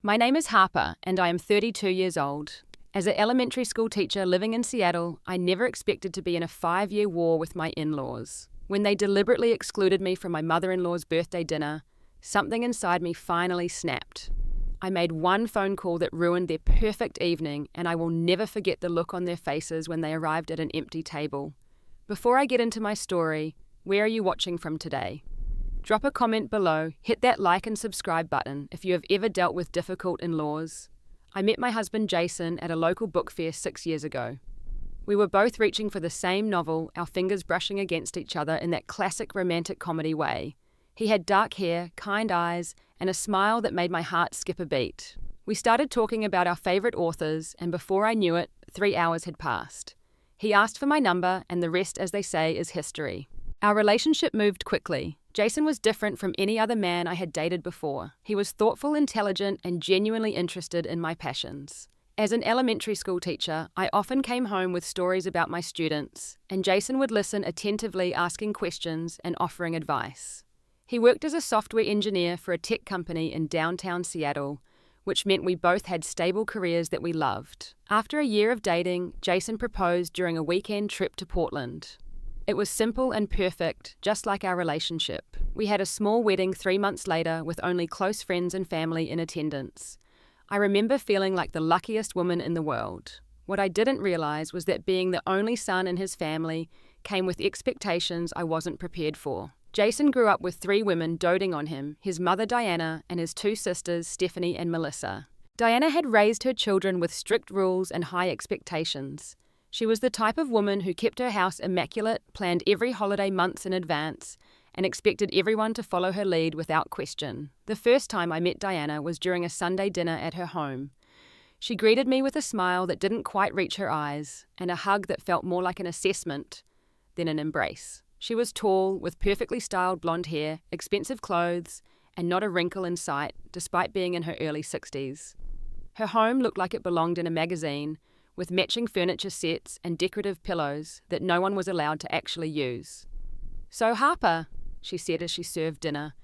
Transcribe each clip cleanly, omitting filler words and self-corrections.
My name is Harper, and I am 32 years old. As an elementary school teacher living in Seattle, I never expected to be in a 5-year war with my in-laws. When they deliberately excluded me from my mother-in-law's birthday dinner, something inside me finally snapped. I made one phone call that ruined their perfect evening, and I will never forget the look on their faces when they arrived at an empty table. Before I get into my story, where are you watching from today? Drop a comment below, hit that like and subscribe button if you have ever dealt with difficult in-laws. I met my husband Jason at a local book fair 6 years ago. We were both reaching for the same novel, our fingers brushing against each other in that classic romantic comedy way. He had dark hair, kind eyes, and a smile that made my heart skip a beat. We started talking about our favorite authors, and before I knew it, 3 hours had passed. He asked for my number, and the rest, as they say, is history. Our relationship moved quickly. Jason was different from any other man I had dated before. He was thoughtful, intelligent, and genuinely interested in my passions. As an elementary school teacher, I often came home with stories about my students, and Jason would listen attentively, asking questions and offering advice. He worked as a software engineer for a tech company in downtown Seattle, which meant we both had stable careers that we loved. After a year of dating, Jason proposed during a weekend trip to Portland. It was simple and perfect, just like our relationship. We had a small wedding 3 months later with only close friends and family in attendance. I remember feeling like the luckiest woman in the world. What I didn't realize was that being the only son in his family came with expectations I wasn't prepared for. Jason grew up with 3 women doting on him, his mother Diana and his 2 sisters Stephanie and Melissa. Diana had raised her children with strict rules and high expectations. She was the type of woman who kept her house immaculate, planned every holiday months in advance, and expected everyone to follow her lead without question. The first time I met Diana was during a Sunday dinner at her home. She greeted me with a smile that didn't quite reach her eyes, and a hug that felt more like an assessment than an embrace. She was tall, with perfectly styled blonde hair, expensive clothes, and not a wrinkle in sight, despite being in her early 60s. Her home looked like it belonged in a magazine, with matching furniture sets and decorative pillows that no one was allowed to actually use. "So Harper," she said as she served dinner,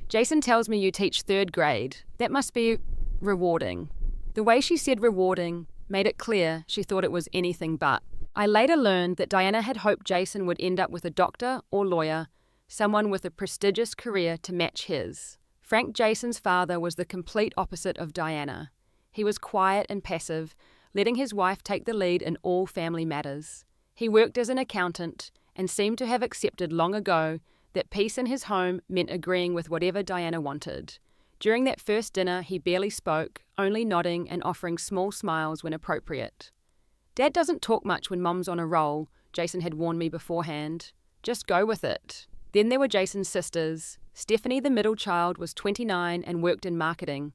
"Jason tells me you teach 3rd grade. That must be rewarding." The way she said rewarding made it clear she thought it was anything but. I later learned that Diana had hoped Jason would end up with a doctor or lawyer, someone with a prestigious career to match his. Frank, Jason's father, was the complete opposite of Diana. He was quiet and passive, letting his wife take the lead in all family matters. He worked as an accountant and seemed to have accepted long ago that peace in his home meant agreeing with whatever Diana wanted. During that first dinner, he barely spoke, only nodding and offering small smiles when appropriate. "Dad doesn't talk much when Mom's on a roll," Jason had warned me beforehand. "Just go with it." Then there were Jason's sisters. Stephanie, the middle child, was 29 and worked in marketing.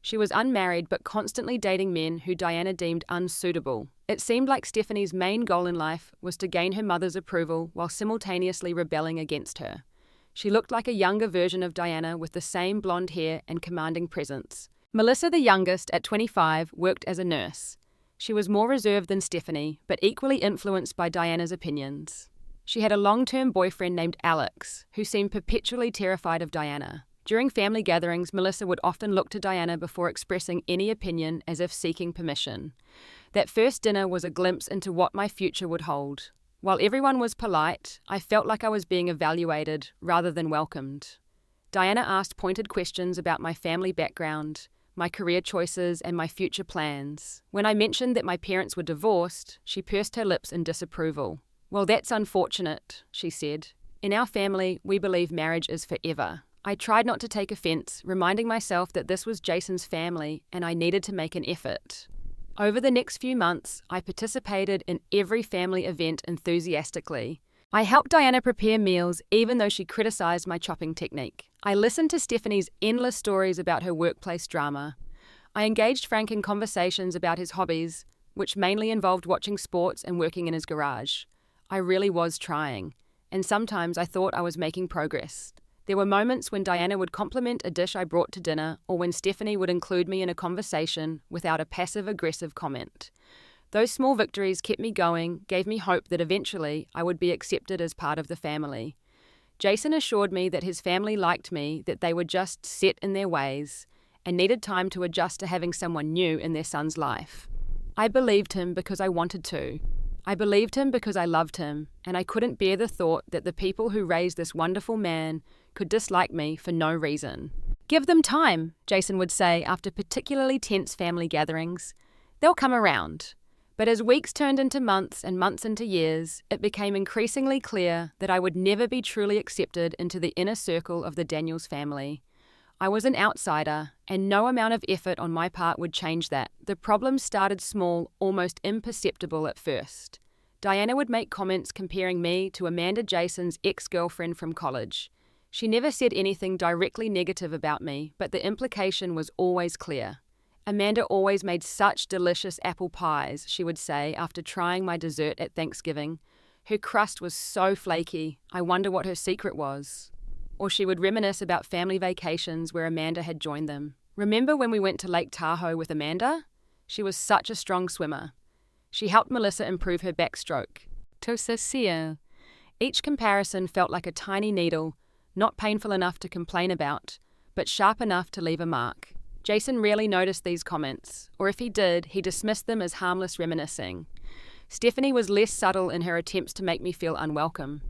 She was unmarried but constantly dating men who Diana deemed unsuitable. It seemed like Stephanie's main goal in life was to gain her mother's approval while simultaneously rebelling against her. She looked like a younger version of Diana with the same blonde hair and commanding presence. Melissa, the youngest, at 25, worked as a nurse. She was more reserved than Stephanie, but equally influenced by Diana's opinions. She had a long-term boyfriend named Alex, who seemed perpetually terrified of Diana. During family gatherings, Melissa would often look to Diana before expressing any opinion, as if seeking permission. That first dinner was a glimpse into what my future would hold. While everyone was polite, I felt like I was being evaluated rather than welcomed. Diana asked pointed questions about my family background, my career choices, and my future plans. When I mentioned that my parents were divorced, she pursed her lips in disapproval. "Well, that's unfortunate," she said. "In our family, we believe marriage is forever." I tried not to take offense, reminding myself that this was Jason's family and I needed to make an effort. Over the next few months, I participated in every family event enthusiastically. I helped Diana prepare meals even though she criticized my chopping technique. I listened to Stephanie's endless stories about her workplace drama. I engaged Frank in conversations about his hobbies, which mainly involved watching sports and working in his garage. I really was trying, and sometimes I thought I was making progress. There were moments when Diana would compliment a dish I brought to dinner, or when Stephanie would include me in a conversation without a passive-aggressive comment. Those small victories kept me going, gave me hope that eventually I would be accepted as part of the family. Jason assured me that his family liked me, that they were just set in their ways, and needed time to adjust to having someone new in their son's life. I believed him because I wanted to. I believed him because I loved him, and I couldn't bear the thought that the people who raised this wonderful man could dislike me for no reason. "Give them time," Jason would say after particularly tense family gatherings. "They'll come around." But as weeks turned into months and months into years, it became increasingly clear that I would never be truly accepted into the inner circle of the Daniels family. I was an outsider, and no amount of effort on my part would change that. The problem started small, almost imperceptible at first. Diana would make comments comparing me to Amanda Jason's ex-girlfriend from college. She never said anything directly negative about me, but the implication was always clear. "Amanda always made such delicious apple pies," she would say after trying my dessert at Thanksgiving. "Her crust was so flaky, I wonder what her secret was." Or she would reminisce about family vacations where Amanda had joined them. "Remember when we went to Lake Tahoe with Amanda? She was such a strong swimmer. She helped Melissa improve her backstroke." To each comparison felt like a tiny needle, not painful enough to complain about, but sharp enough to leave a mark. Jason rarely noticed these comments, or if he did, he dismissed them as harmless reminiscing. Stephanie was less subtle in her attempts to make me feel unwelcome.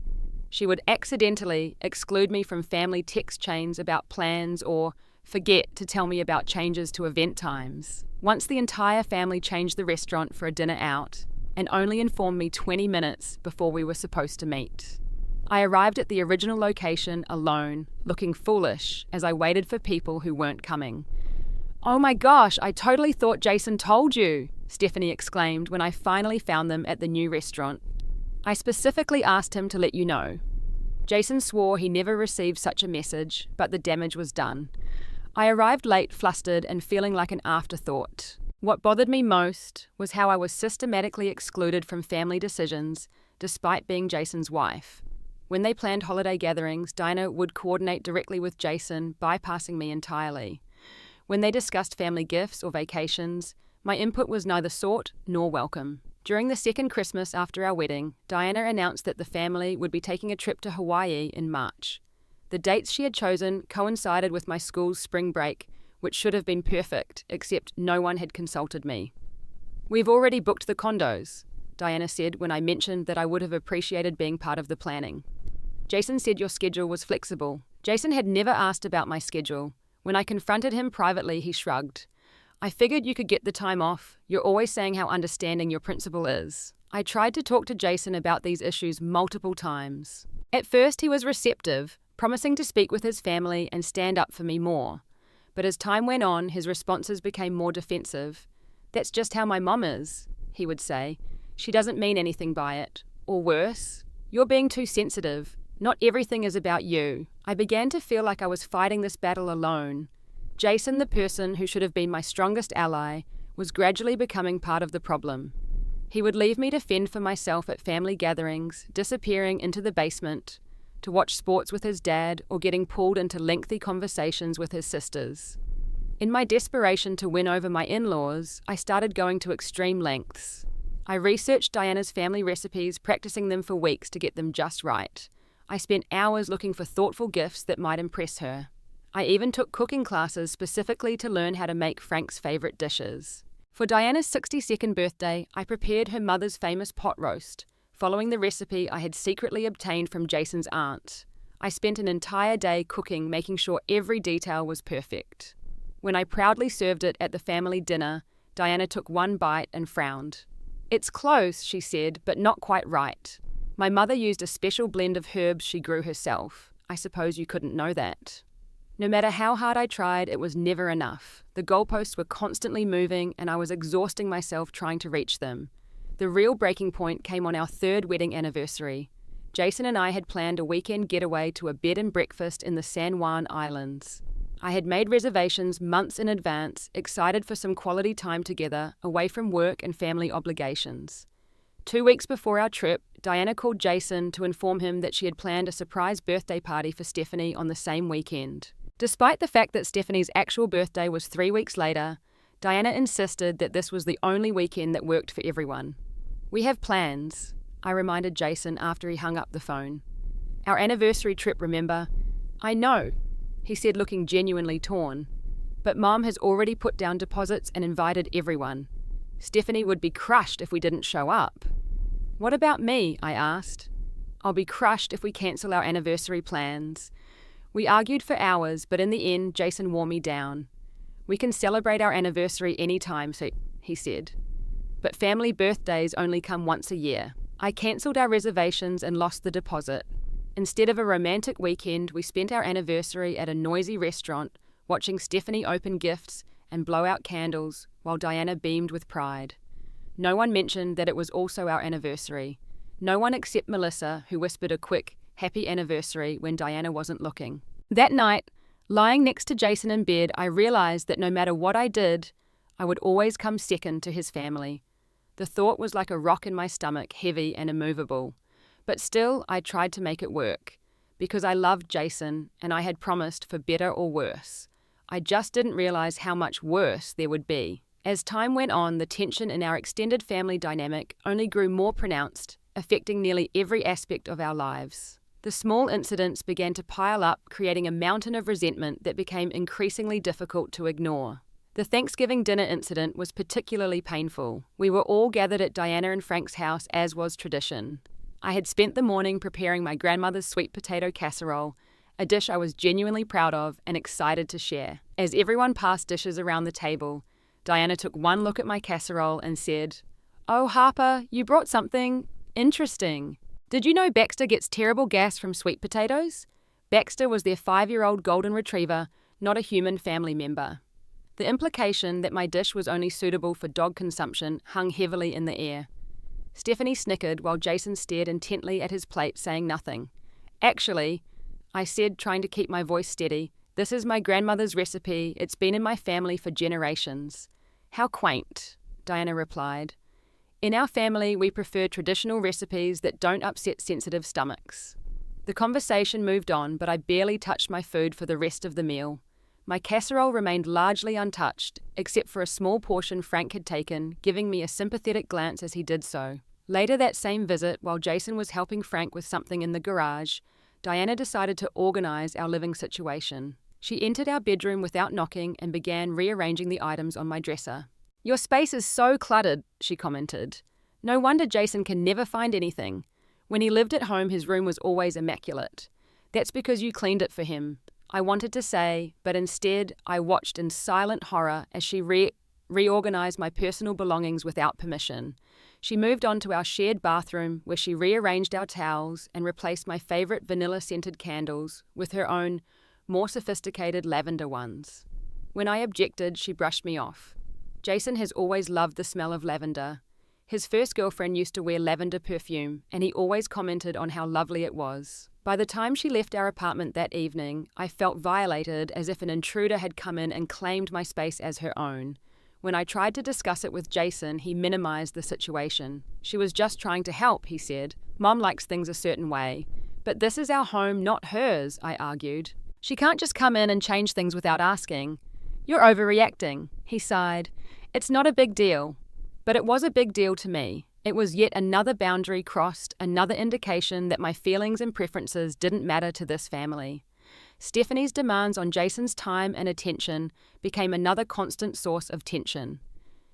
She would accidentally exclude me from family text chains about plans or forget to tell me about changes to event times. Once the entire family changed the restaurant for a dinner out and only informed me 20 minutes before we were supposed to meet. I arrived at the original location alone, looking foolish as I waited for people who weren't coming. "Oh my gosh, I totally thought Jason told you," Stephanie exclaimed when I finally found them at the new restaurant. "I specifically asked him to let you know." Jason swore he never received such a message, but the damage was done. I arrived late, flustered, and feeling like an afterthought. What bothered me most was how I was systematically excluded from family decisions, despite being Jason's wife. When they planned holiday gatherings, Dinah would coordinate directly with Jason, bypassing me entirely. When they discussed family gifts or vacations, my input was neither sought nor welcome. During the second Christmas after our wedding, Diana announced that the family would be taking a trip to Hawaii in March. The dates she had chosen coincided with my school's spring break, which should have been perfect, except no one had consulted me. "We've already booked the condos," Diana said when I mentioned that I would have appreciated being part of the planning. "Jason said your schedule was flexible." Jason had never asked about my schedule. When I confronted him privately, he shrugged. "I figured you could get the time off. You're always saying how understanding your principal is." I tried to talk to Jason about these issues multiple times. At first he was receptive, promising to speak with his family and stand up for me more. But as time went on, his responses became more defensive. "That's just how my mom is," he would say. "She doesn't mean anything by it." Or worse, "You're being too sensitive. Not everything is about you." I began to feel like I was fighting this battle alone. Jason, the person who should have been my strongest ally, was gradually becoming part of the problem. He would leave me to fend for myself at family gatherings, disappearing into the basement, to watch sports with his dad or getting pulled into lengthy conversations with his sisters. In my desperation to win over my in-laws, I started going to extreme lengths. I researched Diana's family recipes, practicing them for weeks to get them just right. I spent hours looking for thoughtful gifts that might impress her. I even took cooking classes specifically to learn how to make Frank's favourite dishes. For Diana's 62nd birthday, I prepared her mother's famous pot roast, following the recipe I had secretly obtained from Jason's aunt. I spent an entire day cooking, making sure every detail was perfect. When I proudly served it at the family dinner, Diana took one bite and frowned. "It's close," she said, "but not quite right. My mother used a special blend of herbs she grew herself. I suppose you couldn't know that." No matter how hard I tried, it was never enough. The goalposts were constantly moving, and I was exhausting myself trying to reach them. The real breaking point came on our third wedding anniversary. Jason and I had planned a weekend getaway to a bed and breakfast in the San Juan Islands. I had made reservations months in advance, excited for some quality time together, away from work and family obligations. 2 weeks before our trip, Diana called Jason to inform him that she had planned a surprise birthday party for Stephanie on the same weekend. Despite the fact that Stephanie's actual birthday was 3 weeks later, Diana insisted that this was the only weekend that worked for everyone. "We have plans," I reminded Jason after he hung up the phone. "Our anniversary trip, remember?" "I know," he said, looking genuinely torn. But Mom has already put down deposits and invited everyone. Stephanie would be crushed if we didn't show up. What about me? I asked. I'll be crushed if we cancel our anniversary plans. We argued for hours, but in the end, Jason wore me down. We can celebrate our anniversary anytime, he said. But family birthdays only come once a year. I cancelled our reservations and lost the deposit. Instead of a romantic weekend, we spent our anniversary at a noisy restaurant, watching Stephanie open gifts and blow out candles while Diana beamed with pride. No one mentioned that it was also our anniversary. No one except Melissa, who whispered a quick, happy anniversary when Diana wasn't looking. That night, lying next to Jason in bed, I realized that no matter what I did, I would always come second to his family. The thought was like a rock in my stomach, heavy and immovable. But still, I tried to make it work, because I loved Jason and I had promised for better or worse. I just didn't realize how much worse there would be. As time went on, the tension in our extended family dynamic only grew more pronounced, affecting nearly every aspect of our lives. The small incidents began to pile up, creating a mountain of resentment that became increasingly difficult to ignore. The Thanksgiving dinner incident was particularly painful. We were all gathered at Diana and Frank's house, as was tradition. I had spent the morning preparing my grandmother's sweet potato casserole, a dish I was genuinely proud of and excited to share. As everyone passed dishes around the table, Diana took one look at my casserole and said, "Oh, Harper, you brought something interesting. Did you know Baxter gets terrible gas from sweet potatoes?" Baxter was their 5-year-old golden retriever, not a human family member. The implication that my dish was only suitable for dog consumption hung heavily in the air. Stephanie snickered while Jason stared intently at his plate, saying nothing. "Actually," I said, trying to keep my voice steady, "this is my grandmother's recipe. It's been in my family for generations." "How quaint," Diana replied. "In our family, we prefer traditional recipes that don't upset sensitive stomachs." The conversation moved on, but I barely touched my food for the rest of the meal. My casserole remained largely untouched, except for a small portion Frank had taken, giving me a sympathetic glance as he did so. Later that same visit, while Jason was helping Frank with something in the garage, Diana decided to organize our living situation. She entered our bedroom without knocking and began rearranging the items on my dresser. "Your space is so cluttered," she commented. "No wonder Jason can never find anything. When he lived at home, his room was always immaculate. That's because you cleaned it for him." I wanted to say, but instead I watched in silent horror as she reorganized my personal belongings without permission. She moved on to our shared bathroom, where she rearranged our towels and replaced my favorite vanilla-scented candles with her own, more sophisticated lavender ones. When I objected, she brushed me off. Jason has always loved the smell of lavender. His first girlfriend used to wear lavender perfume, and he always commented on how lovely it was. By the time she left our apartment that evening, I felt violated, as if an intruder had come in and claimed my space as her own. When I tried to discuss it with Jason, he minimized the situation. "She was just trying to help," he said. "Mom likes things a certain way." "But this is our home, not hers," I argued. "She can't just come in and change things without asking." "You're overreacting," he sighed. "It's not a big deal." But it was a big deal to me. It was yet another boundary crossed, another indication that my feelings and preferences didn't matter to this family. Stephanie's demands on Jason's time and attention became another constant source of tension.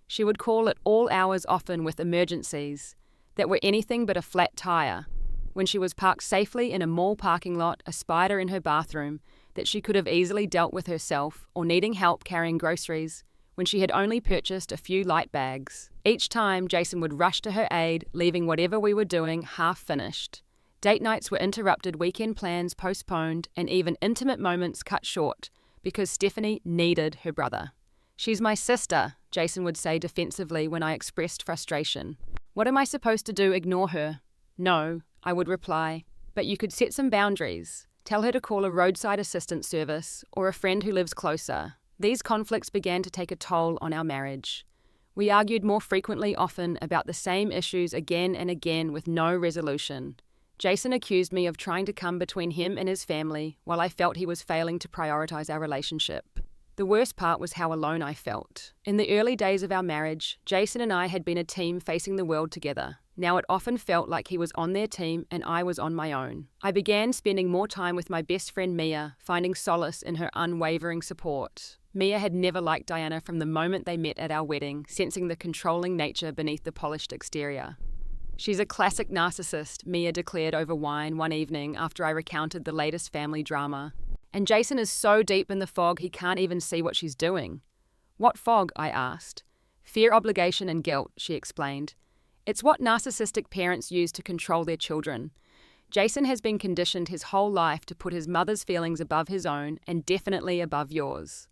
She would call at all hours, often with emergencies that were anything but a flat tire. When she was parked safely in a mall parking lot, a spider in her bathroom that she could have easily dealt with herself, or needing help carrying groceries when she had only purchased a few light bags. Each time, Jason would rush to her aid, leaving whatever we were doing half-finished. Date nights were interrupted, weekend plans postponed, and even intimate moments cut short because Stephanie needed her brother. "She's my sister," Jason would say defensively when I expressed frustration. "What am I supposed to do, ignore her?" "No," I would reply, "but you could set some boundaries. Tell her to call a roadside assistance service or a friend who lives closer." These conflicts began to take a toll on our marriage. We argued more frequently, often about the same issues again and again with no resolution. Jason accused me of trying to come between him and his family, while I felt he was failing to prioritize our relationship. The worst part was how alone I felt. In the early days of our marriage, Jason and I had been a team facing the world together. Now it often felt like he was on their team and I was on my own. I began spending more time with my best friend Mia, finding solace in her unwavering support. Mia had never liked Diana from the moment they met at our wedding, sensing the controlling nature beneath the polished exterior. "She's a classic narcissist," Mia declared over wine one evening after I recounted the latest family drama. "And Jason is so deep in the fog he can't even see what she's doing." "What fog?" I asked. "Fear, obligation, and guilt," she explained. "It's what narcissistic parents use to control their children. Jason has been conditioned his whole life to put his mother's feelings above his own and definitely above yours."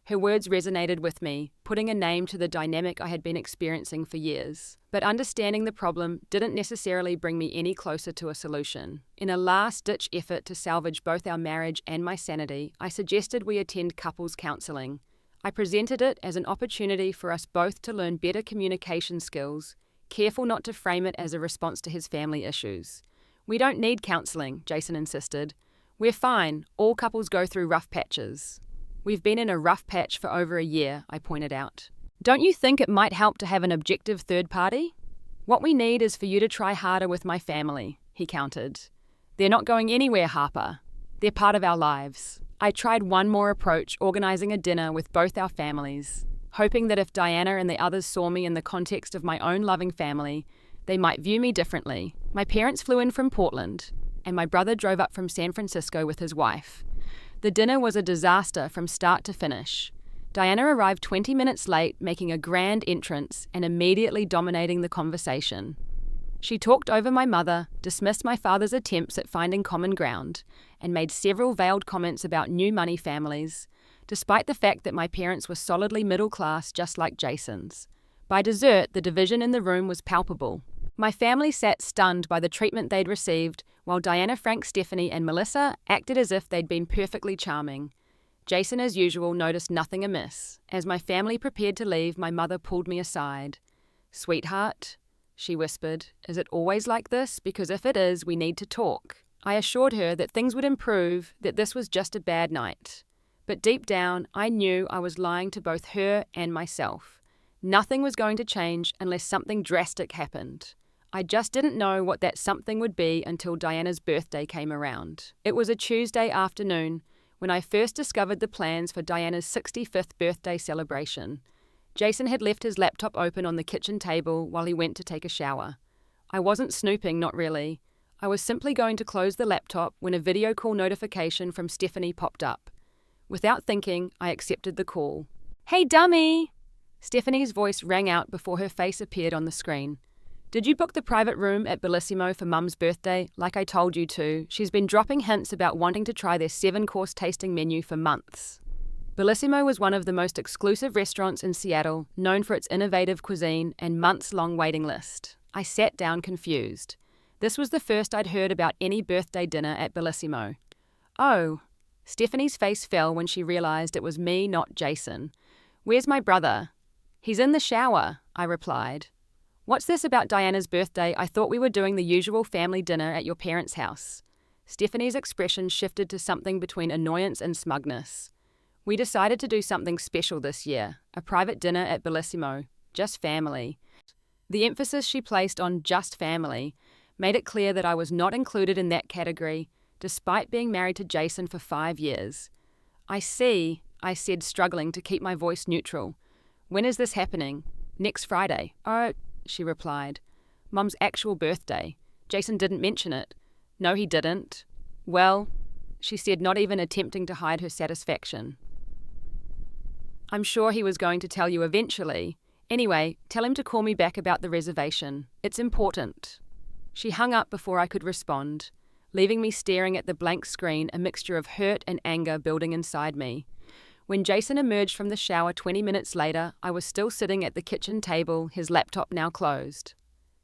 Her words resonated with me, putting a name to the dynamic I had been experiencing for years. But understanding the problem didn't necessarily bring me any closer to a solution. In a last-ditch effort to salvage both our marriage and my sanity, I suggested we attend couples counselling. I presented it as an opportunity for us both to learn better communication skills, careful not to frame it as a response to his family issues. "We don't need counselling," Jason insisted. "We're fine. All couples go through rough patches." "We've been in a rough patch for over a year," I pointed out. "Don't you think it might help to have an objective third party?" "What we need is for you to try harder with my family," he countered. "They're not going anywhere, Harper. They're part of our lives." I tried one more approach, organising a dinner with both our families, hoping that if Diana and the others saw me in the context of my own loving family, they might view me differently. My parents flew in from Portland, and my brother drove up from San Francisco with his wife. The dinner was a disaster from start to finish. Diana arrived 20 minutes late, making a grand entrance and immediately dominating the conversation. She talked over my mother, dismissed my father's attempts at finding common ground, and made several veiled comments about new money families, despite the fact that my parents were solidly middle class just like Jason's. By dessert, the division in the room was palpable. My family sat stunned by the treatment they'd received, while Diana, Frank, Stephanie, and Melissa acted as if they'd been perfectly charming. Jason, as usual, noticed nothing amiss. As my family prepared to leave, my mother pulled me aside. "Sweetheart," she whispered, "is it always like this? Because if it is, we need to talk." I assured her that things would improve, that this was just a bad night. But deep down, I knew I was lying to both her and myself. Nothing was going to change unless something drastic happened. I just didn't know what that something would be until Diana's birthday came around. It was a Tuesday afternoon when I first discovered the plans for Diana's 65th birthday celebration. Jason had left his laptop open on the kitchen table while he went to take a shower. I wasn't snooping, not really. I was simply going to close the laptop when a video call notification from Stephanie popped up. Without thinking, I accepted the call. "Hey, dummy!" Stephanie's voice rang out before her face appeared on the screen. "Did you book the private room at Bellissimo for Mum's birthday? Like I told you to. She's been dropping hints about wanting to try their 7-course tasting menu for months." Bellissimo was one of the most exclusive restaurants in Seattle, known for its innovative cuisine and months-long waiting list. I sat down confused. This was the first I'd heard about any birthday dinner at Bellissimo. "Oh." Stephanie's face fell when she realized it was me, not Jason. "Where's my brother?" "He's in the shower," I replied. "What's this about Diana's birthday? I thought we were doing the usual family dinner at your parents' house." Stephanie's expression shifted to something between annoyance and smugness. "We decided to do something special this year, a private dinner at Bellissimo, just family." The emphasis she placed on just family made it clear that I was not included in that category, despite being married to Jason for 5 years. "I see," I said, struggling to keep my voice neutral. "When is this happening?" "Next Friday." "Oh," she replied. "Mum's actual birthday. Jason didn't mention it." "No, he didn't." "Well," she said, not even attempting to hide her satisfaction. "I'm sure he was going to tell you eventually. Anyway, tell him to call me back about the reservation. It's important." She hung up before I could respond, leaving me staring at the blank screen, a mixture of hurt and anger building inside me. When Jason emerged from the shower 20 minutes later, I was still sitting at the kitchen table, his laptop now closed.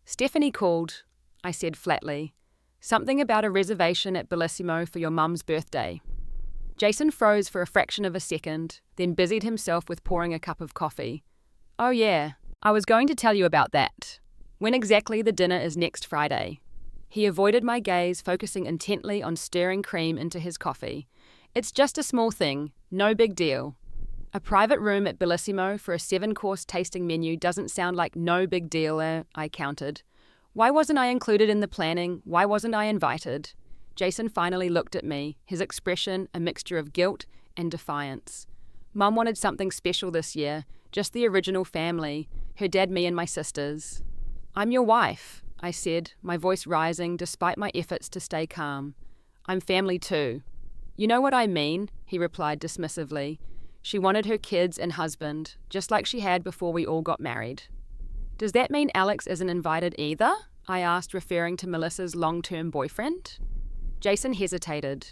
"Stephanie called," I said flatly. "Something about a reservation at Bellissimo for your mum's birthday." Jason froze for a fraction of a second, then busied himself with pouring a cup of coffee. "Oh yeah, I was going to tell you about that. When exactly the dinner is next Friday." He avoided my gaze, focusing intently on stirring cream into his coffee. "It's just a small thing, no big deal." A private room at Bellissimo for a 7-course tasting menu doesn't sound like no big deal, I countered. Why wasn't I included in the planning? Why wasn't I invited? Jason finally looked at me, his expression a mixture of guilt and defiance. Mum wanted something special this year, just the original family, her dad, me and my sisters. I'm your wife, I said, my voice rising despite my efforts to stay calm. I'm family too. You know what I mean, he replied dismissively. She wanted her kids and husband, just like she had before we all got married. Does that mean Alex isn't invited either? I asked, referring to Melissa's long-term boyfriend. Jason hesitated.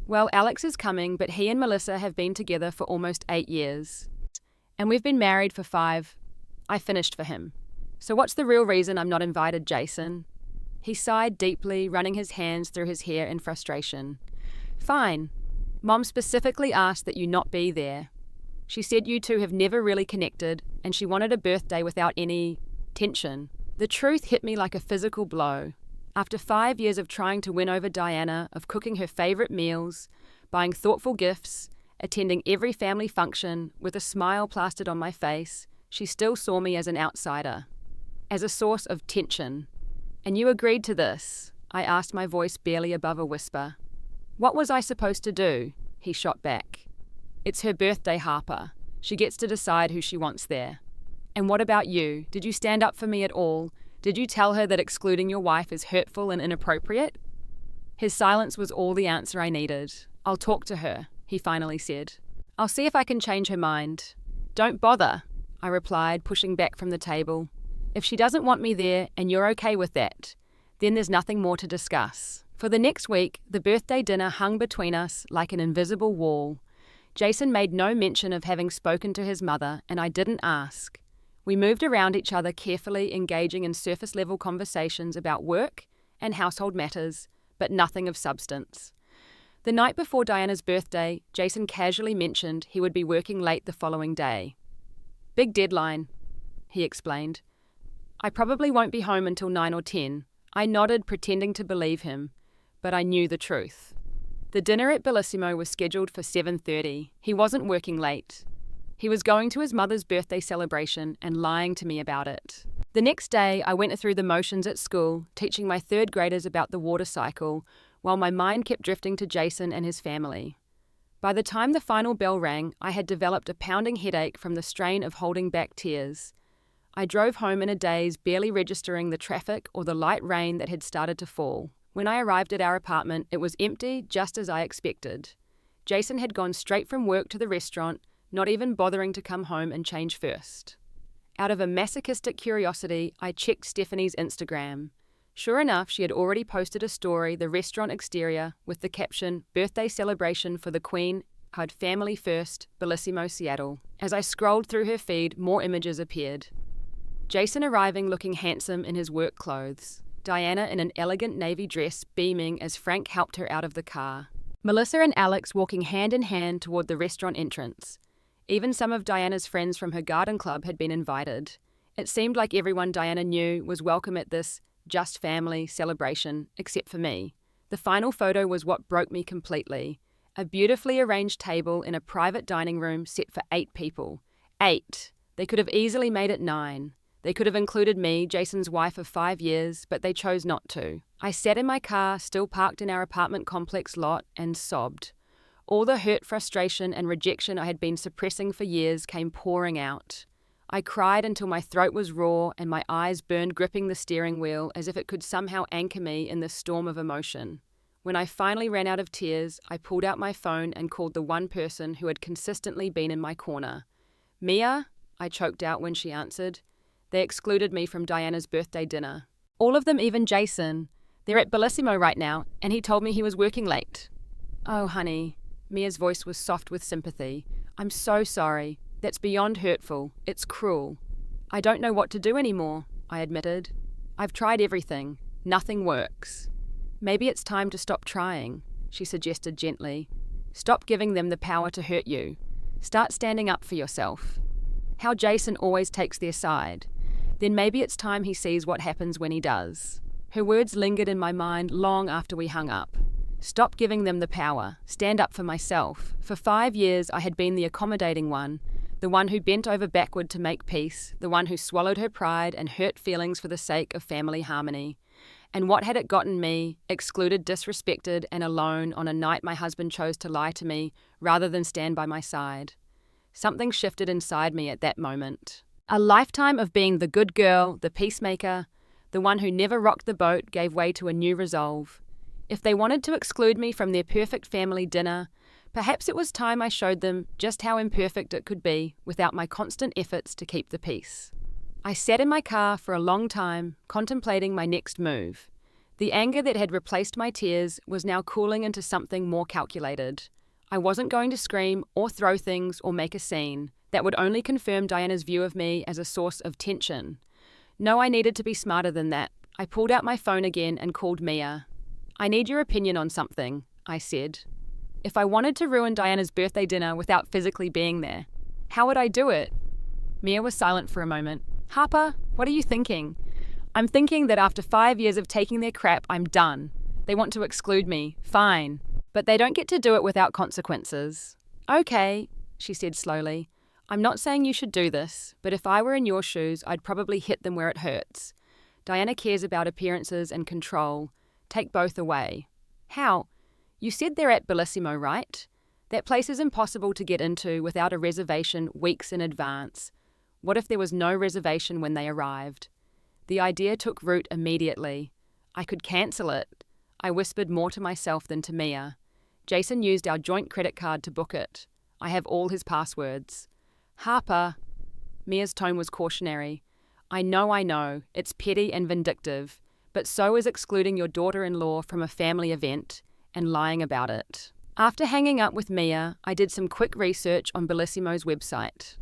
Well, Alex is coming, but he and Melissa have been together for almost 8 years. And we've been married for 5. I finished for him. So what's the real reason I'm not invited, Jason? He sighed deeply, running his hands through his hair in frustration. Fine. Mom specifically asked that you not be there. She said you two have never really connected, and she wanted a birthday without any tension. The truth hit me like a physical blow. After 5 years of trying to win over Diana, of cooking her favourite meals, buying thoughtful gifts, attending every family function with a smile plastered on my face, she still saw me as an outsider, as a source of tension. And you agreed to this, I asked, my voice barely above a whisper. What was I supposed to do? He shot back. It's her birthday, Harper. She gets to decide who she wants there. And what about you? Did you stand up for me at all? Did you tell her that excluding your wife is hurtful and inappropriate? His silence was all the answer I needed. I'll talk to her, he finally said. I'll see if I can change her mind. Don't bother, I replied, pushing back from the table. If she doesn't want me there and you're okay with that, then there's nothing more to discuss. For the next week, the birthday dinner hung between us like an invisible wall. Jason made no mention of having spoken to his mother, and I didn't ask. We moved around each other carefully, engaging in surface-level conversations about work and household matters, but nothing of substance. The night before Diana's birthday, Jason casually mentioned he would be working late the following day. Big deadline, he explained. I probably won't be home until 9 or 10. I nodded, pretending to believe him, but I knew the truth. The dinner at Bellissimo was scheduled for 7:30. He wasn't working late. He was going to his mother's birthday celebration and lying to me about it. The next day, I went through the motions at school, teaching my 3rd graders about the water cycle, while my mind kept drifting to Jason and his family. By the time the final bell rang, I had developed a pounding headache from the strain of holding back tears. I drove home in a daze, barely registering the traffic or the light rain that had started to fall. When I arrived at our apartment, it was empty, just as I expected. Jason had gone straight from work to the restaurant, not even bothering to come home and change first. Out of a masochistic curiosity, I checked Stephanie's Instagram. Sure enough, she had already posted a story, the restaurant exterior, with the caption, "Birthday celebration for the Queen, had family first, Bellissimo, Seattle." As I scrolled through her feed, more images appeared. Jason arriving looking handsome in his work clothes. Diana in an elegant navy dress, beaming as Frank helped her out of the car. Melissa and Alex walking hand in hand toward the restaurant entrance. Even some of Diana's friends from her garden club had been invited. It seemed like everyone Diana knew was welcome at this just family celebration, except for me. The final photo was what broke me completely. A beautifully arranged table in a private dining room set for 8 people. 8. They could have easily made it 9. They could have included me, Jason's wife of 5 years, but they chose not to. I sat in my car, still parked in our apartment complex lot, and sobbed. All the hurt, frustration, and rejection I had been suppressing for years came pouring out. I cried until my throat was raw and my eyes burned, gripping the steering wheel as if it could somehow anchor me in the storm of emotion. When I finally ran out of tears, I pulled out my phone and called the one person who had consistently been in my corner. "Mia?" I choked out when she answered. They excluded me from Diana's birthday dinner. All of them, even Jason. They're at Bellissimo right now, and he told me he was working late. "Oh, honey." Mia's voice was soft with sympathy. "I'm so sorry. That's beyond hurtful. It's cruel. I don't know what to do anymore," I admitted. "I've tried everything. Nothing works." "Maybe it's time to stop trying," she suggested gently. "Stop giving them the power to hurt you. Start standing up for yourself. How Jason always takes their side. Then maybe it's time he sees what happens when he does." Her words lingered in my mind long after we hung up. Stop giving them the power. Stand up for myself. For 5 years, I had been the accommodating one, the one who bent over backward to make peace, the one who swallowed her pride and hurt feelings for the sake of family harmony. And what had it gotten me, excluded, disrespected, and alone on a night my husband chose to lie to me rather than stand by my side? Something shifted inside me at that moment. A lifetime of being the good girl, the peacemaker, the one who never rocked the boat gave way to a new resolve. If they wanted to exclude me from their perfect family dinner, perhaps it was time I showed them just how imperfect it could be without my constant efforts to keep the peace. I sat in my car for a long time, contemplating my next move. The anger that had replaced my tears was now cooling into something more calculated. I wasn't going to scream or throw things or make a scene. That would only confirm Diana's view of me as a source of tension. No, I needed to be smarter than that. I pulled out my phone again and called Mia. "I need your opinion on something," I said. If I wanted to ruin Diana's birthday dinner without physically being there, how would I do it? Mia was silent for a moment. "Harper, what are you thinking?" "I'm thinking that after 5 years of taking their crap, I'm done. They want to exclude me. Fine. But they don't get to do it without consequences." "Okay," she said slowly. "I'm not saying you should do this, but if I were in your shoes, I'd probably hit them where it hurts. Diana cares about appearances and control. Take both away." "How?" "You said they're at Bellissimo, right? That place is impossible to get into without a reservation weeks in advance. What if there was no reservation when they arrived?" The idea took root immediately. I could cancel it. I whispered more to myself than to Mia. Jason used our joint credit card to book it. I have all his passwords. "Harper." Mia's tone was cautionary. I know, it's petty and vindictive, but so is excluding your daughter-in-law from a family event and lying about it." After hanging up with Mia, I did some quick research on Bellissimo's website.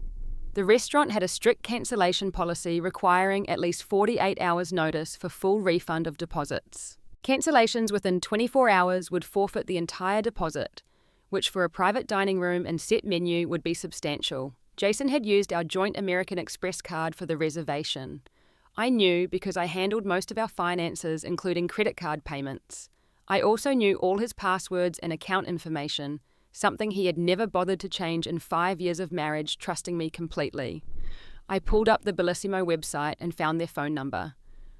The restaurant had a strict cancellation policy requiring at least 48 hours notice for full refund of deposits. Cancellations within 24 hours would forfeit the entire deposit, which for a private dining room and set menu would be substantial. Jason had used our joint American Express card for the reservation. I knew because I handled most of our finances, including credit card payments. I also knew all his passwords and account information, something he had never bothered to change in 5 years of marriage, trusting me completely. I pulled up the Bellissimo website and found their phone number.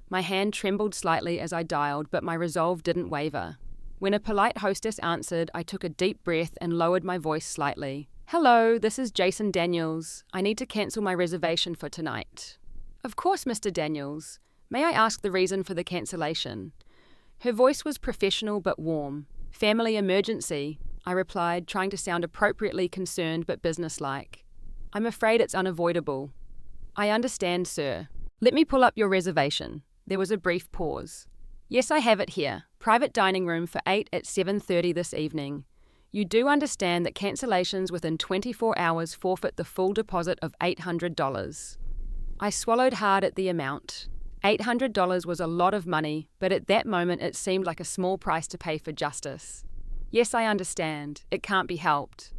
My hand trembled slightly as I dialed, but my resolve didn't waver. When a polite hostess answered, I took a deep breath and lowered my voice slightly. "Hello, this is Jason Daniels. I need to cancel my reservation for tonight." "Of course, Mr. Daniels. May I ask the reason for the cancellation?" Her voice was professional but warm. "Family emergency," I replied, trying to sound appropriately concerned but businesslike. "I'm afraid it's unavoidable." "I understand, sir. Let me pull up your reservation." There was a brief pause. "Yes, I have it here. Private dining room for 8 at 7:30 this evening. You do understand that cancellations within 24 hours forfeit the full deposit of $800. I swallowed hard at the amount. $800 was a lot of money, but at that moment it seemed like a small price to pay for justice. "Yes, I understand. It can't be helped."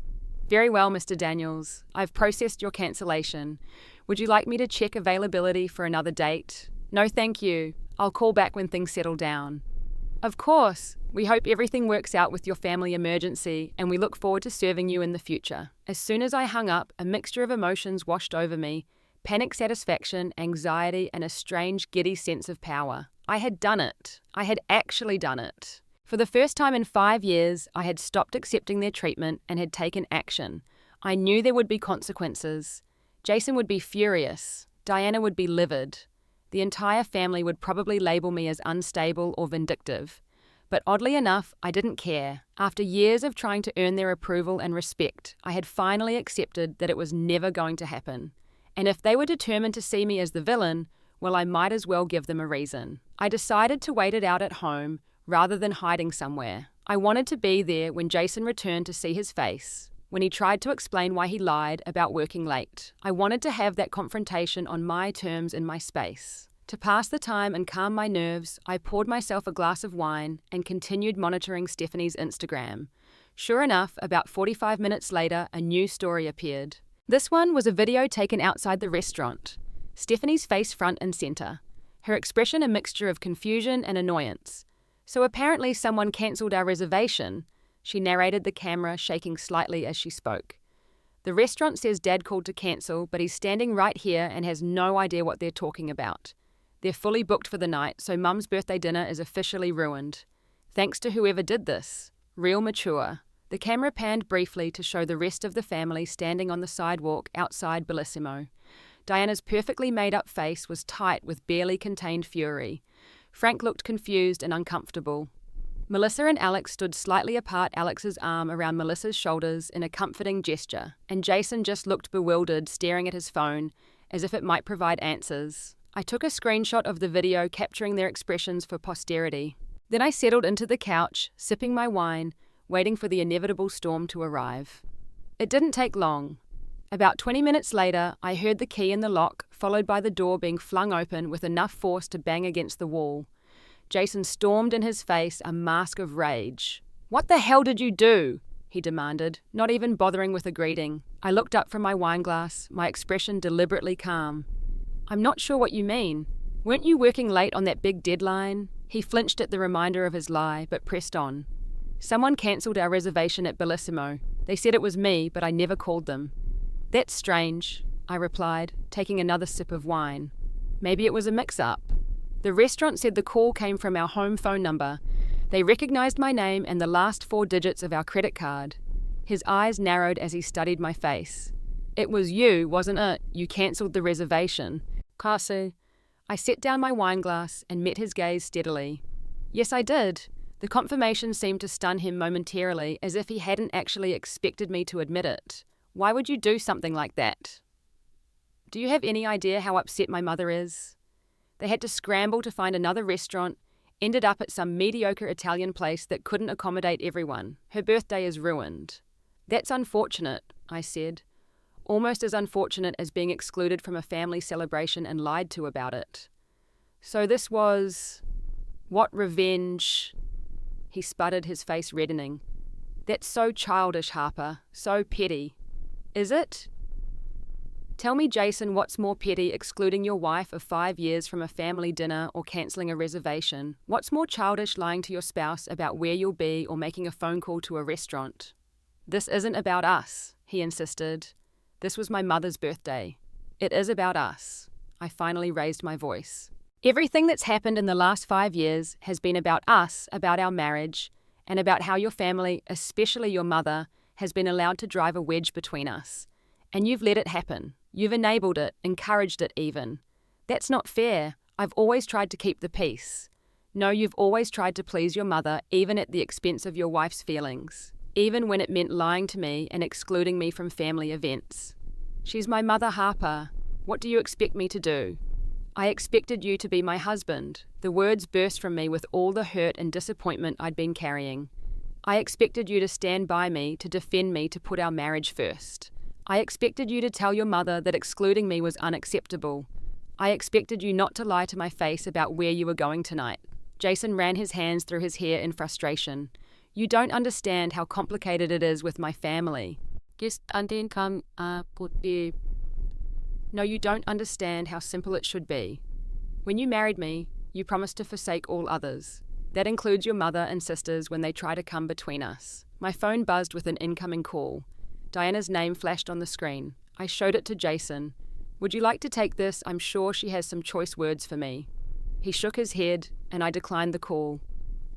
"Very well, Mr. Daniels. I've processed your cancellation. Would you like me to check availability for another date?" "No, thank you. I'll call back when things settle down." "Of course. We hope everything works out with your family emergency, and we look forward to serving you in the future." As soon as I hung up, a mixture of emotions washed over me: panic satisfaction, anxiety, and a strange, giddy sense of power. I had done it. I had actually done it. For the first time in 5 years, I had stopped accepting their treatment and had taken action. I knew there would be consequences. Jason would be furious. Diana would be livid. The entire family would probably label me as unstable or vindictive. But oddly enough, I didn't care. After years of trying to earn their approval and respect, I had finally accepted that it was never going to happen. And if they were determined to see me as the villain, well, I might as well give them a reason. I decided to wait it out at home rather than hiding somewhere. I wanted to be there when Jason returned to see his face, when he tried to explain why he lied about working late. I wanted to have that confrontation on my terms in my space. To pass the time and calm my nerves, I poured myself a glass of wine and continued monitoring Stephanie's Instagram. Sure enough, about 45 minutes later, a new story appeared. This one was a video taken outside the restaurant. Stephanie's face front and center. Her expression a mixture of confusion and annoyance. "So apparently someone cancelled our reservation," she narrated, the camera shaking slightly as she spoke. "The restaurant says Dad called to cancel, but he's standing right here and has no idea what they're talking about. They're fully booked for the night, so Mum's birthday dinner is officially ruined. Thanks to whoever did this. Real mature. The camera panned briefly to show the rest of the family standing on the sidewalk outside Bellissimo. Diana's perfectly made-up face was tight with barely contained fury. Frank looked confused and uncomfortable. Melissa and Alex stood slightly apart, Alex's arm around Melissa's shoulders in a comforting gesture, and Jason just looked bewildered, staring at his phone, as if it might provide answers. I took a screenshot of the video capturing their expressions for posterity. Then I settled into the couch, sipping my wine, waiting for the inevitable storm to arrive. It didn't take long. About 20 minutes later, I heard the key in the lock, followed by the door being flung open with enough force to bang against the wall. Jason stormed in his face, a mask of rage. "What the hell did you do?" he demanded, not even bothering with a greeting. I looked up from my wine glass, my expression deliberately calm. "I'm not sure what you mean. Weren't you working late on that big deadline?" He flinched at the reminder of his lie, but pressed on. "Someone cancelled our reservation at Bellissimo. They said it was me, but I never called them." "That's strange," I replied, taking another sip of wine. "Maybe it was a mix-up. The restaurant said the call came from our home phone number. They recognized my name and the last 4 digits of our credit card." His eyes narrowed as he studied my face. "It was you, wasn't it? You cancelled the reservation." "Kasi." I set down my wine glass and met his gaze steadily. "Yes, I did." The confirmation seemed to stun him momentarily, as if he hadn't actually expected me to admit it. "Why would you do something like that?" "Do you have any idea how upset my mother is? They had to scramble to find another restaurant, ended up at some mediocre Italian place that couldn't accommodate everyone. Her birthday is ruined." "That's unfortunate," I said. "Almost as unfortunate as being excluded from a family celebration and lied to about it." "So this was... what revenge?" He sputtered, his face reddening. "That's so childish, Harper. So petty." "Is it?" "Tell me, Jason, what's more petty, excluding your wife of 5 years from a family dinner or cancelling a reservation? What's more childish, lying to your spouse about where you'll be or making a phone call to a restaurant?" "This isn't about us," he insisted. "This was my mother's birthday." "It is about us." I finally raised my voice. "Everything that's happened in the last 5 years has been about us, about our marriage, and about how your family, especially your mother, has been allowed to drive a wedge between us. And you've let it happen. You've enabled it, encouraged it even. That's not fair. I've always tried to keep the peace. No, you've always tried to please your mother, even at the expense of your wife's feelings. Even when it meant lying to me and excluding me from family events. She's my mother, Harper. What do you expect me to do?" "I expected you to be my husband." The words burst from me with all the hurt and disappointment I'd been carrying. "I expected you to stand by me, to defend me, to put our marriage first. I expected you to tell your mother that excluding me was unacceptable. I expected you not to lie to my face about where you were going tonight." Jason ran his hands through his hair in frustration. "You don't understand how complicated it is with my family." "No, you don't understand how simple it should be. When you married me, you promised to forsake all others. That includes your mother and sisters when they try to come between us." My phone buzzed with an incoming call. Diana's name flashed on the screen. I showed it to Jason. "Would you like to take this? I'm sure she has some choice words for me." He shook his head, and I declined the call.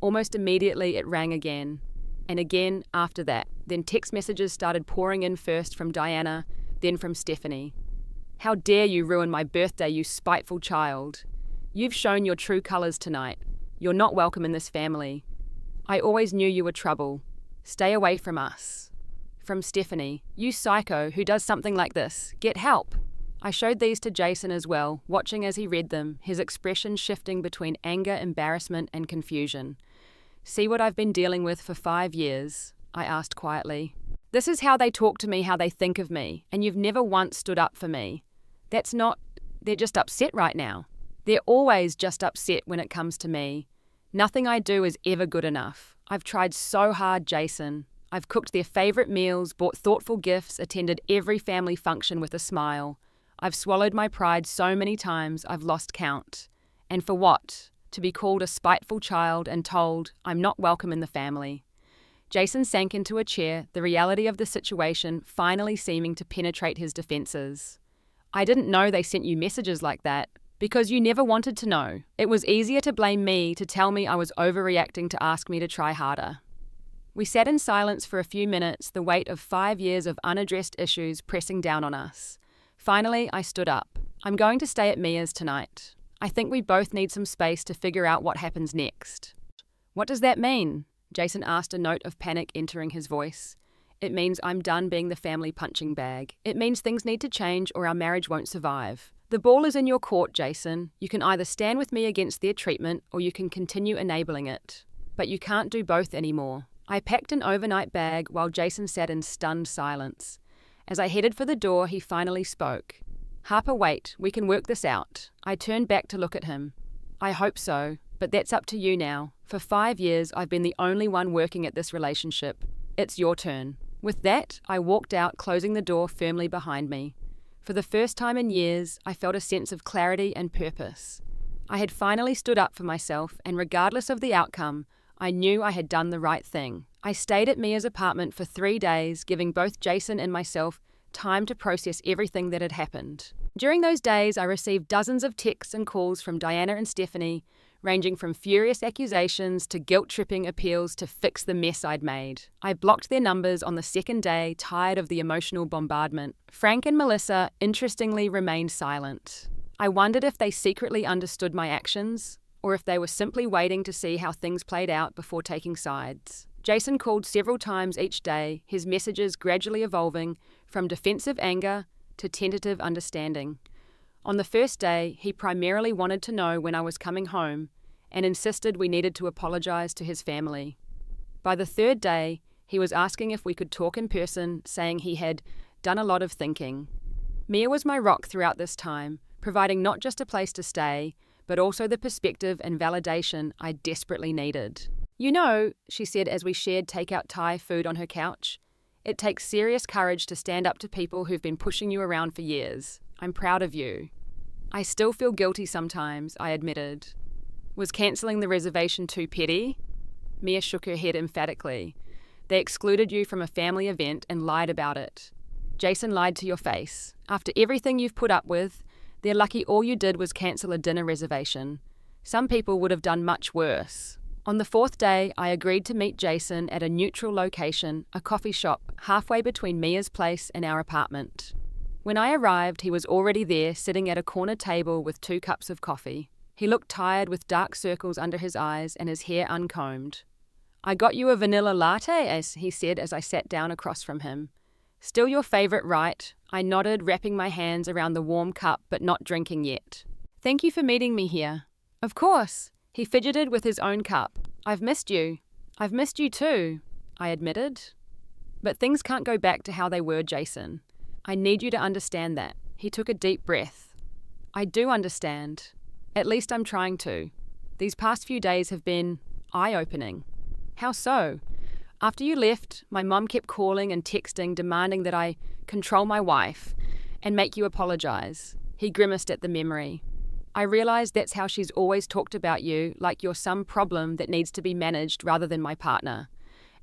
Almost immediately it rang again, and again after that. Then text messages started pouring in, first from Diana, then from Stephanie. "How dare you ruin my birthday, you spiteful child. You've shown your true colours tonight. You're not welcome in this family. I always knew you were trouble. Stay away from us." From Stephanie, "You psycho, who does something like this? Get help." I showed these to Jason as well, watching as he read them, his expression shifting between anger, embarrassment, and confusion. "See what I've been dealing with for 5 years?" I asked quietly. "This is how they talk to me, how they think of me, and you've never once stood up for me. That's not... they're just upset right now. They're always just upset when it comes to me. Nothing I do is ever good enough. I've tried so hard, Jason. I've cooked their favourite meals, bought thoughtful gifts, attended every family function with a smile. I've swallowed my pride so many times I've lost count. And for what? To be called a spiteful child and told I'm not welcome in the family." Jason sank into a chair, the reality of the situation finally seeming to penetrate his defences. "I didn't know they sent you messages like that. Because you never wanted to know. It was easier to blame me, to tell me I was overreacting, to ask me to try harder." We sat in silence for a few minutes, the weight of 5 years of unaddressed issues pressing down on us. Finally, I stood up. I'm going to stay at Mia's tonight. I think we both need some space to figure out what happens next. What does that mean? Jason asked, a note of panic entering his voice. It means I'm done being the family punching bag. It means things need to change or our marriage won't survive. The ball is in your court, Jason. You can either stand with me against their treatment or you can continue enabling it. But you can't do both anymore. I packed an overnight bag while Jason sat in stunned silence. As I headed for the door, he finally spoke. Harper, wait, we can work this out. I turned back to look at him. I hope so, but that's up to you now. For 5 years, I've been the only one working at this relationship. It's your turn. With that, I walked out, closing the door firmly behind me. For the first time in years, I felt a sense of clarity and purpose. I had finally stood up for myself, and regardless of the outcome, I knew I had done the right thing. I stayed at Mia's apartment for 3 days, giving both Jason and myself time to process everything that had happened. During those days, I received dozens of texts and calls from Diana and Stephanie, ranging from furious accusations to guilt-tripping appeals to fix the mess I'd made. I blocked their numbers on the second day, tired of the emotional bombardment. Frank and Melissa, interestingly, remained silent. I wondered if they secretly understood my actions, or if they were simply waiting to see how things played out before taking sides. Jason called several times each day, his messages gradually evolving from defensive anger to tentative understanding. On the first day, he primarily wanted to know when I was coming home and insisted we needed to apologize to his family. By the third day, he was asking if we could talk in person, saying he had done a lot of thinking. Mia was my rock throughout this time, providing not just a place to stay, but also the perspective and validation I desperately needed. You know, she said as we shared takeout Thai food on her couch, it takes serious courage to stand up to people who've been pushing you around for years. I'm proud of you. I still feel guilty sometimes, I admitted. Was cancelling the reservation too petty? Mia shook her head emphatically. They excluded you from a family event and lied about it. Jason lied to your face. After everything you've put up with, they're lucky all you did was cancel a dinner reservation. Some people would have done much worse. On the 4th day, I agreed to meet Jason at a neutral location, a coffee shop halfway between Mia's place and our apartment. When I arrived, he was already there, sitting at a corner table with 2 cups of coffee. He looked tired with dark circles under his eyes and his hair uncombed. I got you a vanilla latte, as he said as I sat down across from him. Still your favourite, right? I nodded, wrapping my hands around the warm cup but not drinking yet. Thank you for meeting me here. Of course. He fidgeted with his own cup. I've missed you. I've missed you too, I admitted. But things can't go back to how they were, Jason. I need you to understand that. He took a deep breath. I do understand. At least I'm trying to. These past few days have been eye-opening. How so? After you left, my mum kept calling and texting, demanding that I control my wife and make you apologise. He grimaced at the memory. I realised that's how she's always talked about you, like you're some problem that needs to be managed rather than my partner.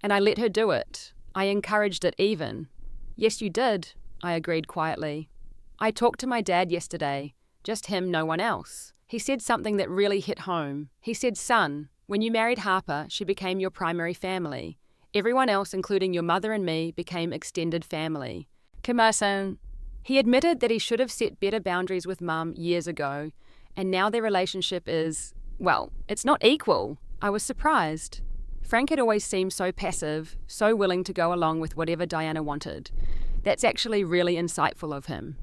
And I let her do it. I encouraged it even. Yes, you did, I agreed quietly. I talked to my dad yesterday. Just him, no one else. He said something that really hit home. He said, son, when you married Harper, she became your primary family. Everyone else, including your mother and me, became extended family. Kamasan. He admitted that he should have set better boundaries with Mum years ago, and now their relationship is, well, it's not equal. I was surprised. Frank had always seemed so passive, so willing to go along with whatever Diana wanted. That's actually really insightful of him.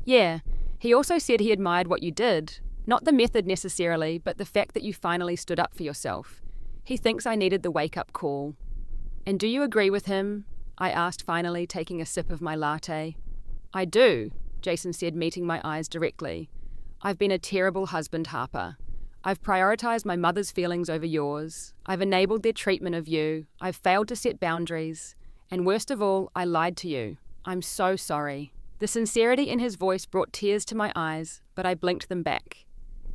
Yeah, he also said he admired what you did. Not the method necessarily, but the fact that you finally stood up for yourself. He thinks I needed the wake-up call. And do you agree with him? I asked finally, taking a sip of my latte. I do, Jason said, meeting my eyes directly. I've been a terrible husband, Harper. I've prioritised my mother's feelings over yours. I've enabled their treatment of you. I've failed to set boundaries. And worst of all, I lied to you. I'm so sorry. The sincerity in his voice brought tears to my eyes, but I blinked them back.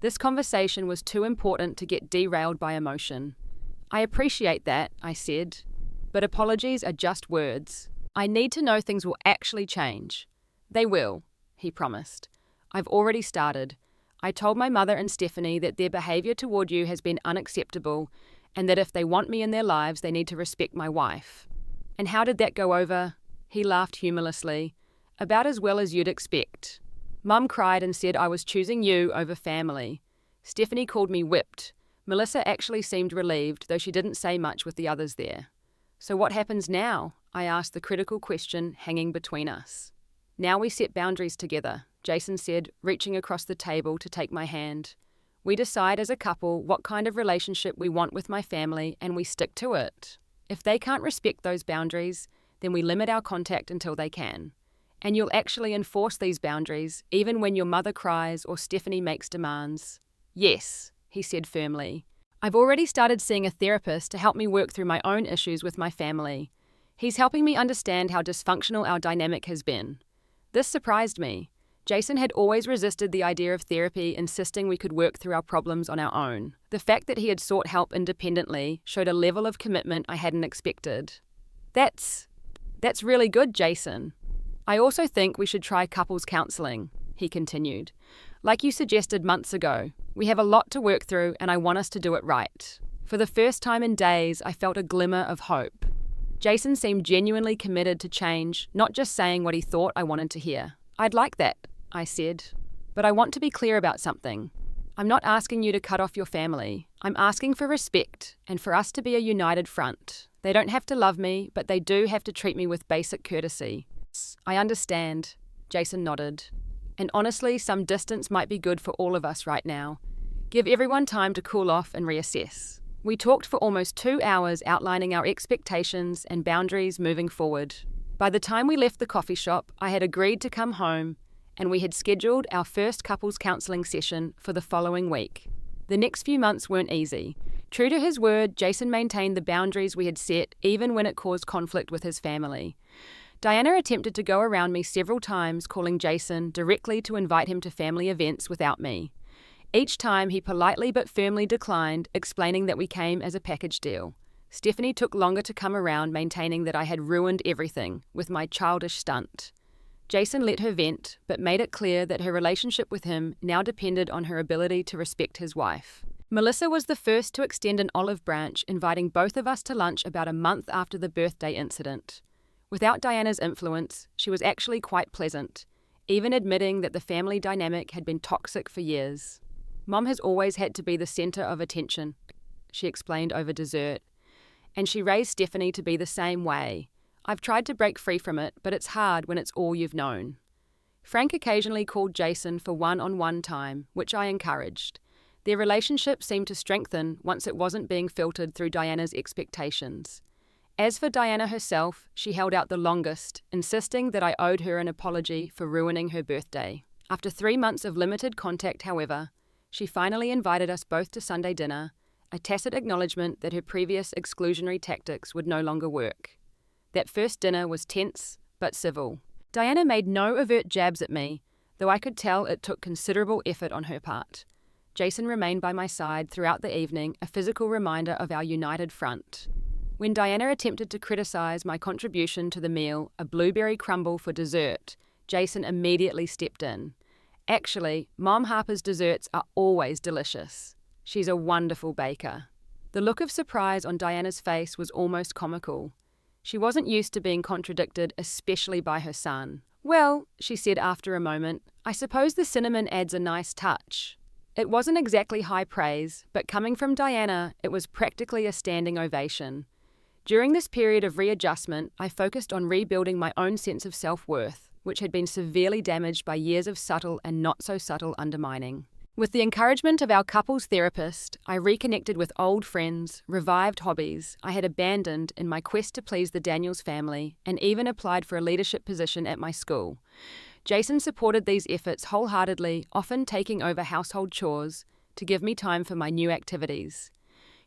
This conversation was too important to get derailed by emotion. I appreciate that, I said, but apologies are just words. I need to know things will actually change. They will, he promised. I've already started. I told my mother and Stephanie that their behaviour toward you has been unacceptable, and that if they want me in their lives, they need to respect my wife. And how did that go over? He laughed humorlessly. About as well as you'd expect. Mum cried and said I was choosing you over family. Stephanie called me whipped. Melissa actually seemed relieved, though she didn't say much with the others there. So what happens now? I asked the critical question hanging between us. Now we set boundaries together, Jason said, reaching across the table to take my hand. We decide as a couple what kind of relationship we want with my family and we stick to it. If they can't respect those boundaries, then we limit our contact until they can. And you'll actually enforce these boundaries even when your mother cries or Stephanie makes demands. Yes, he said firmly. I've already started seeing a therapist to help me work through my own issues with my family. He's helping me understand how dysfunctional our dynamic has been. This surprised me. Jason had always resisted the idea of therapy, insisting we could work through our problems on our own. The fact that he had sought help independently showed a level of commitment I hadn't expected. That's really good, Jason. I also think we should try couples counselling, he continued. Like you suggested months ago, we have a lot to work through and I want us to do it right. For the first time in days, I felt a glimmer of hope. Jason seemed genuinely committed to change, not just saying what he thought I wanted to hear. I'd like that, I said. But I want to be clear about something. I'm not asking you to cut off your family. I'm asking for respect and for us to be a united front. They don't have to love me, but they do have to treat me with basic courtesy. I understand, Jason nodded. And honestly, some distance might be good for all of us right now. Give everyone time to cool off and reassess. We talked for almost 2 hours outlining our expectations and boundaries moving forward. By the time we left the coffee shop, I had agreed to come home and we had scheduled our first couples counselling session for the following week. The next few months weren't easy. True to his word, Jason maintained the boundaries we had set even when it caused conflict with his family. Diana attempted to go around me several times, calling Jason directly to invite him to family events without me. Each time he politely but firmly declined, explaining that we came as a package deal. Stephanie took longer to come around, maintaining that I had ruined everything with my childish stunt. Jason let her vent, but made it clear that her relationship with him now depended on her ability to respect his wife. Melissa was the first to extend an olive branch, inviting both of us to lunch about a month after the birthday incident. Without Diana's influence, she was actually quite pleasant, even admitting that the family dynamic had been toxic for years. Mom has always had to be the centre of attention, she explained over dessert, and she raised Stephanie to be the same way. I've tried to break free from it, but it's hard when it's all you've known. Frank occasionally called Jason for one-on-one time, which I encouraged. Their relationship seemed to strengthen once it wasn't being filtered through Diana's expectations. As for Diana herself, she held out the longest, insisting that I owed her an apology for ruining her birthday. After 3 months of limited contact, however, she finally invited us both to Sunday dinner, a tacit acknowledgement that her previous exclusionary tactics would no longer work. That first dinner was tense, but civil. Diana made no overt jabs at me, though I could tell it took considerable effort on her part. Jason remained by my side throughout the evening, a physical reminder of our united front. When Diana attempted to criticize my contribution to the meal, a blueberry crumble for dessert, Jason immediately stepped in. Actually, Mom Harper's desserts are always delicious. She's a wonderful baker. The look of surprise on Diana's face was almost comical. She wasn't used to being contradicted, especially by her son. Well, she said after a moment, I suppose the cinnamon adds a nice touch. It wasn't exactly high praise, but coming from Diana, it was practically a standing ovation. During this period of readjustment, I focused on rebuilding my own sense of self-worth, which had been severely damaged by years of subtle and not-so-subtle undermining. With the encouragement of our couples therapist, I reconnected with old friends, revived hobbies I had abandoned in my quest to please the Daniels family, and even applied for a leadership position at my school. Jason supported these efforts wholeheartedly, often taking over household chores to give me time for my new activities.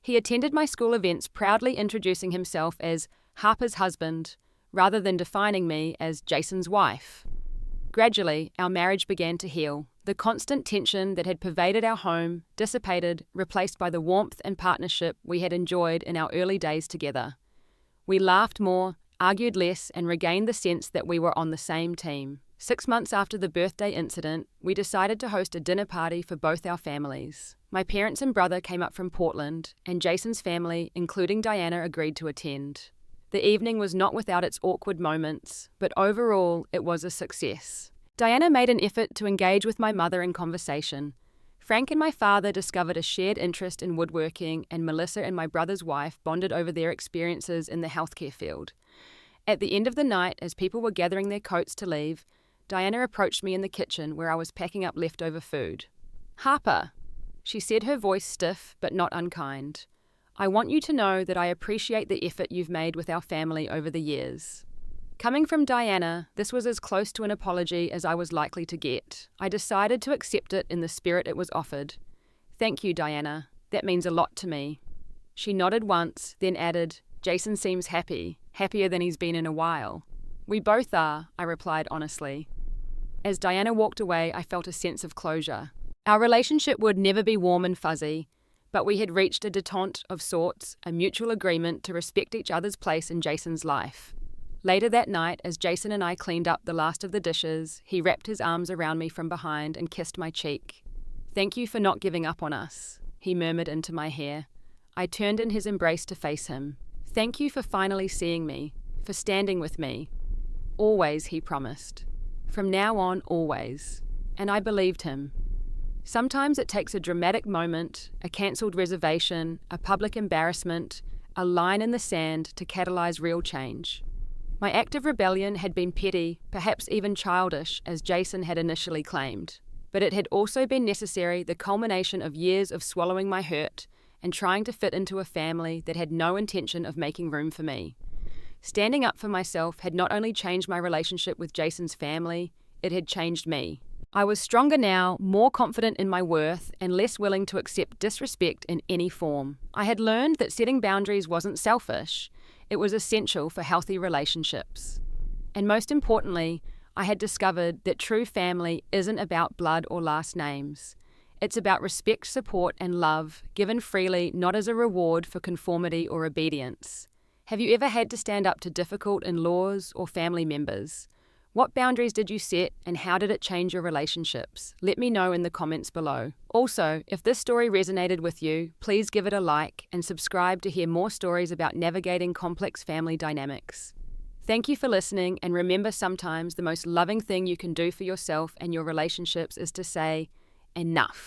He attended my school events, proudly introducing himself as Harper's husband, rather than defining me as Jason's wife. Gradually, our marriage began to heal. The constant tension that had pervaded our home dissipated, replaced by the warmth and partnership we had enjoyed in our early days together. We laughed more, argued less, and regained the sense that we were on the same team. 6 months after the birthday incident, we decided to host a dinner party for both our families. My parents and brother came up from Portland, and Jason's family, including Diana, agreed to attend. The evening was not without its awkward moments, but overall, it was a success. Diana made an effort to engage with my mother in conversation. Frank and my father discovered a shared interest in woodworking, and Melissa and my brother's wife bonded over their experiences in the healthcare field. At the end of the night, as people were gathering their coats to leave, Diana approached me in the kitchen where I was packing up leftover food. "Harper," she said, her voice stiff but not unkind. "I want you to know that I appreciate the effort you've made with our family over the years." Coming from Diana, this was as close to an apology as I was likely to get. I decided to accept it in the spirit it was offered. "Thank you, Diana. That means a lot to me." She nodded once, then added, "Jason seems happy, happier than he's been in a while." "We both are," I replied honestly. As Diana walked away, I felt a sense of closure. Our relationship would never be warm and fuzzy, but we had reached a detente of sorts, a mutual agreement to respect each other's place in Jason's life. Later that night, as Jason and I cleaned up the last of the dishes, he wrapped his arms around me from behind and kissed my cheek. "Thank you for not giving up on us," he murmured into my hair. I turned in his embrace to face him. "Thank you for finally seeing me, for standing with me. Always," he promised. "From now on, always." And I believed him. Sometimes it takes a dramatic moment, a cancelled reservation, a public embarrassment, a line in the sand to catalyse real change. My act of rebellion had been petty, perhaps even childish, as Jason had initially claimed. But it had also been necessary, the culmination of years of swallowing my hurt and trying to fit into a family that had no intention of making room for me. Standing up for myself had not only changed my relationship with Jason's family, it had changed me. I was stronger now, more confident in my worth, and less willing to accept disrespect in any form. I had learned that setting boundaries wasn't selfish. It was essential for healthy relationships. And most importantly, I had discovered that true family isn't about blood or last names. It's about respect, support, and love, given freely, not as a reward for conformity or obedience. Have you ever had to stand up to difficult in-laws or family members? What boundaries did you set, and how did it change your relationships? Let me know in the comments below. Also, if this story resonated with you, please give it a like and subscribe to hear more stories about navigating complex family dynamics. Thank you for listening, and remember, sometimes the most loving thing you can do for yourself and your relationships is to say, enough.